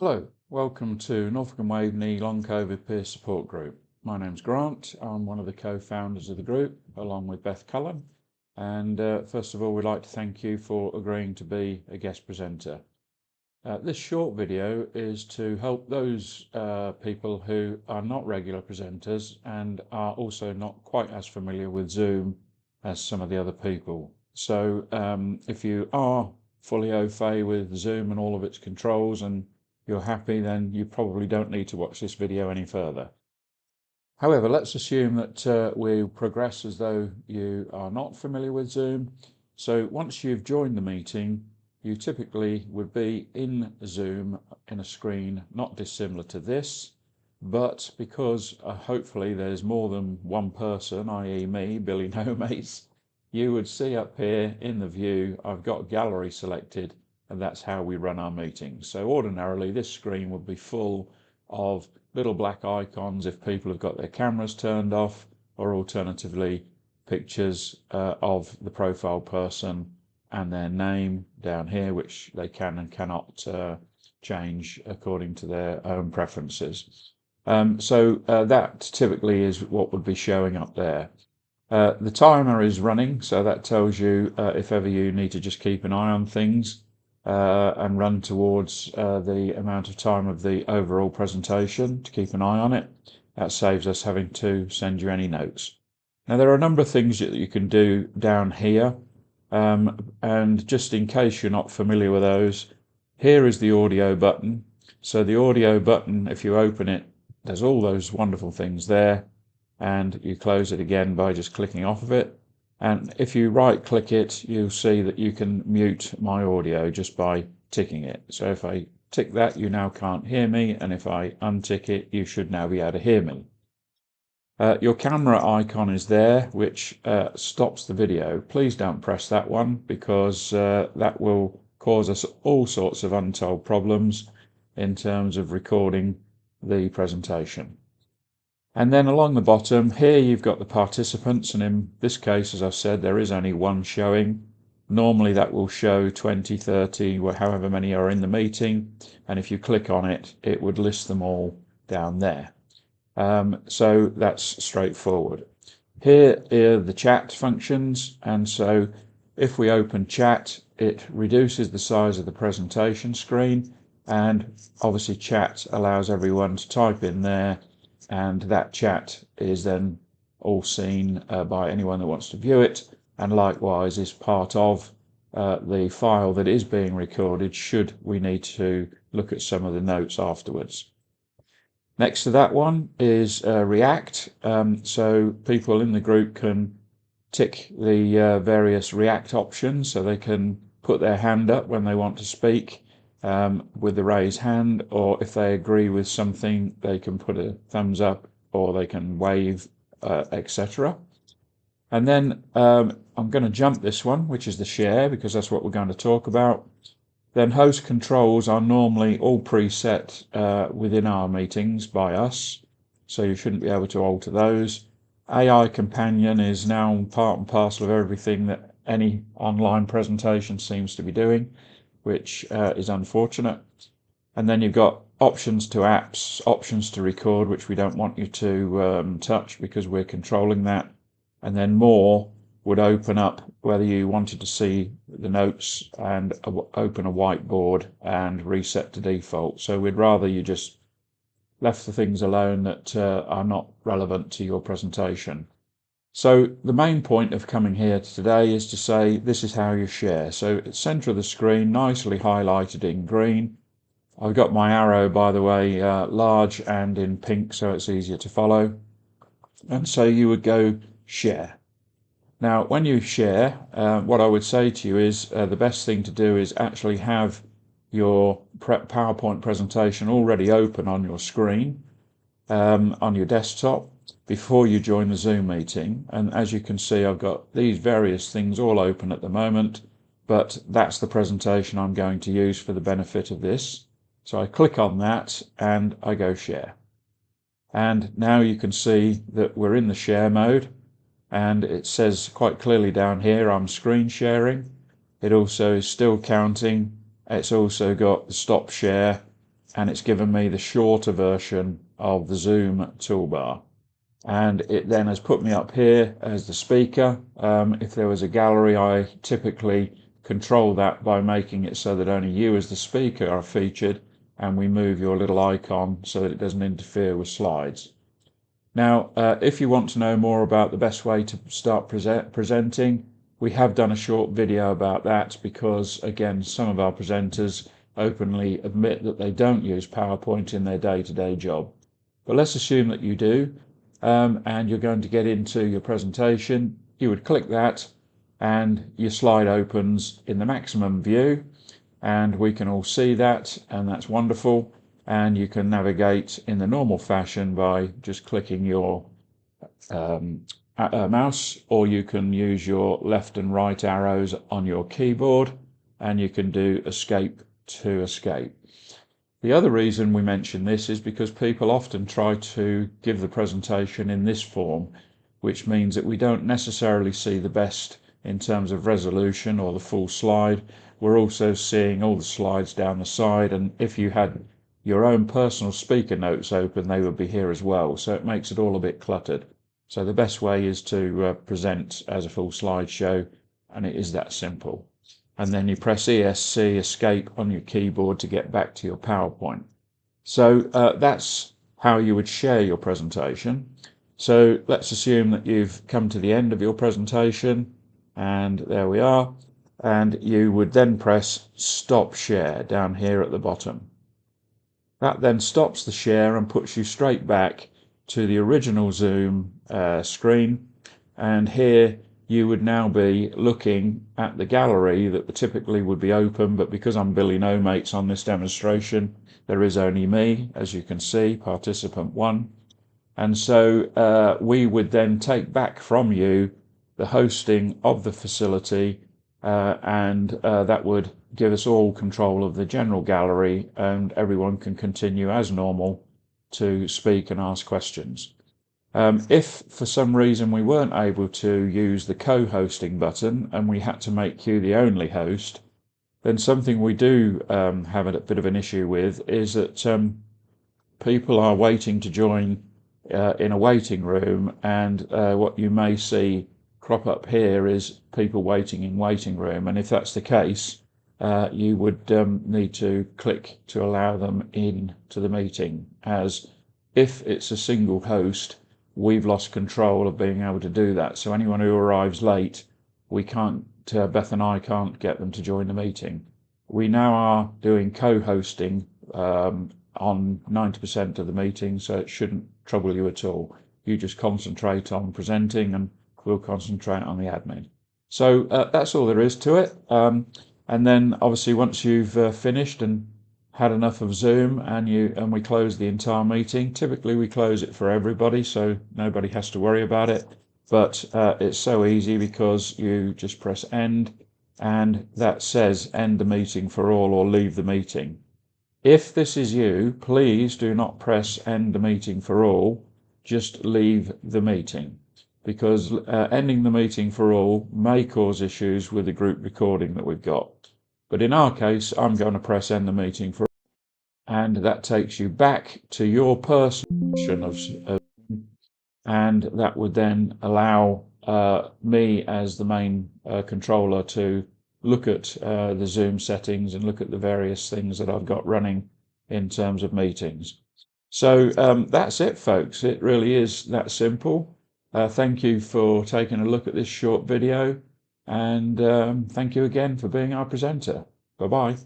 Hello, welcome to Norfolk and Waveney Long COVID Peer Support Group. My name's Grant. I'm one of the co-founders of the group along with Beth Cullen. And first of all, we'd like to thank you for agreeing to be a guest presenter. This short video is to help those people who are not regular presenters and are also not quite as familiar with Zoom as some of the other people. So if you are fully au fait with Zoom and all of its controls and you're happy, then you probably don't need to watch this video any further. However, let's assume that we progress as though you are not familiar with Zoom. So once you've joined the meeting, you typically would be in Zoom in a screen not dissimilar to this, but because hopefully there's more than one person, i.e. me, Billy No Mates, you would see up here in the view, I've got gallery selected, and that's how we run our meetings. So ordinarily this screen would be full of little black icons if people have got their cameras turned off, or alternatively pictures of the profile person and their name down here, which they can and cannot change according to their own preferences. That typically is what would be showing up there. The timer is running, so that tells you if ever you need to just keep an eye on things and run towards the amount of time of the overall presentation to keep an eye on it. That saves us having to send you any notes. Now there are a number of things that you can do down here, and just in case you're not familiar with those, here is the audio button. So the audio button, if you open it, there's all those wonderful things there, and you close it again by just clicking off of it. And if you right click it, you'll see that you can mute my audio just by ticking it. So if I tick that, you now can't hear me, and if I untick it, you should now be able to hear me. Your camera icon is there, which stops the video. Please don't press that one, because that will cause us all sorts of untold problems in terms of recording the presentation. And then along the bottom here you've got the participants, and in this case, as I've said, there is only one showing. Normally that will show 20, 30, however many are in the meeting, and if you click on it, it would list them all down there. So that's straightforward. Here are the chat functions, and so if we open chat, it reduces the size of the presentation screen, and obviously chat allows everyone to type in there, and that chat is then all seen by anyone that wants to view it, and likewise is part of the file that is being recorded should we need to look at some of the notes afterwards. Next to that one is React, so people in the group can tick the various React options, so they can put their hand up when they want to speak with the raised hand, or if they agree with something, they can put a thumbs up, or they can wave, etc. And then I'm going to jump this one, which is the share, because that's what we're going to talk about. Then host controls are normally all preset within our meetings by us, so you shouldn't be able to alter those. AI companion is now part and parcel of everything that any online presentation seems to be doing, which is unfortunate. And then you've got options to apps, options to record, which we don't want you to touch because we're controlling that. And then more would open up whether you wanted to see the notes and open a whiteboard and reset to default. So we'd rather you just left the things alone that are not relevant to your presentation. So the main point of coming here today is to say this is how you share. So it's center of the screen, nicely highlighted in green. I've got my arrow, by the way, large and in pink, so it's easier to follow. And so you would go share. Now, when you share, what I would say to you is the best thing to do is actually have your PowerPoint presentation already open on your screen, on your desktop, before you join the Zoom meeting. And as you can see, I've got these various things all open at the moment, but that's the presentation I'm going to use for the benefit of this. So I click on that and I go share. And now you can see that we're in the share mode. And it says quite clearly down here I'm screen sharing. It also is still counting. It's also got the stop share, and it's given me the shorter version of the Zoom toolbar. And it then has put me up here as the speaker. If there was a gallery, I typically control that by making it so that only you as the speaker are featured, and we move your little icon so that it doesn't interfere with slides. Now, if you want to know more about the best way to start presenting, we have done a short video about that because, again, some of our presenters openly admit that they don't use PowerPoint in their day-to-day job. But let's assume that you do, and you're going to get into your presentation. You would click that and your slide opens in the maximum view, and we can all see that, and that's wonderful. And you can navigate in the normal fashion by just clicking your mouse, or you can use your left and right arrows on your keyboard, and you can do escape to escape. The other reason we mention this is because people often try to give the presentation in this form, which means that we don't necessarily see the best in terms of resolution or the full slide. We're also seeing all the slides down the side, and if you had your own personal speaker notes open, they would be here as well, so it makes it all a bit cluttered. So the best way is to present as a full slideshow, and it is that simple. And then you press ESC, escape, on your keyboard to get back to your PowerPoint. So that's how you would share your presentation. So let's assume that you've come to the end of your presentation, and there we are, and you would then press stop share down here at the bottom. That then stops the share and puts you straight back to the original Zoom screen, and here you would now be looking at the gallery that typically would be open, but because I'm Billy No Mates on this demonstration, there is only me, as you can see, participant 1. And so we would then take back from you the hosting of the facility, and that would give us all control of the general gallery, and everyone can continue as normal to speak and ask questions. If for some reason we weren't able to use the co-hosting button and we had to make you the only host, then something we do have a bit of an issue with is that people are waiting to join in a waiting room, and what you may see crop up here is people waiting in waiting room, and if that's the case, you would need to click to allow them in to the meeting, as if it's a single host, we've lost control of being able to do that. So anyone who arrives late, we can't, Beth and I can't get them to join the meeting. We now are doing co-hosting on 90% of the meeting, so it shouldn't trouble you at all. You just concentrate on presenting and we'll concentrate on the admin. So that's all there is to it. And then obviously once you've finished and had enough of Zoom and we close the entire meeting, typically we close it for everybody so nobody has to worry about it, but it's so easy because you just press end, and that says end the meeting for all or leave the meeting. If this is you, please do not press end the meeting for all, just leave the meeting, because ending the meeting for all may cause issues with the group recording that we've got. But in our case, I'm going to press end the meeting for all, and that takes you back to your personal version of and that would then allow me as the main controller to look at the Zoom settings and look at the various things that I've got running in terms of meetings. So that's it, folks. It really is that simple. Thank you for taking a look at this short video, and thank you again for being our presenter. Bye-bye.